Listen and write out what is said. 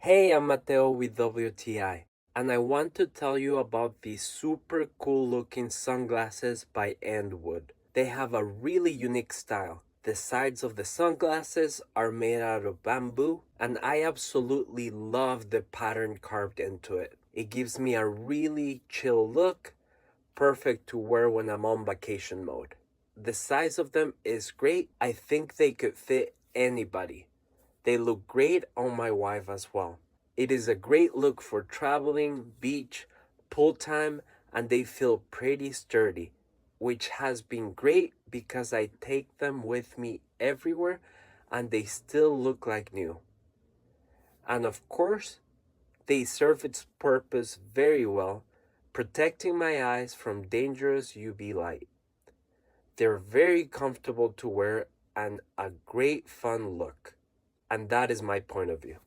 Hey, I'm Mateo with WTI, and I want to tell you about these super cool looking sunglasses by ANDWOOD. They have a really unique style. The sides of the sunglasses are made out of bamboo, and I absolutely love the pattern carved into it. It gives me a really chill look, perfect to wear when I'm on vacation mode. The size of them is great. I think they could fit anybody. They look great on my wife as well. It is a great look for traveling, beach, pool time, and they feel pretty sturdy, which has been great because I take them with me everywhere and they still look like new. And of course, they serve its purpose very well, protecting my eyes from dangerous UV light. They're very comfortable to wear and a great fun look. And that is my point of view.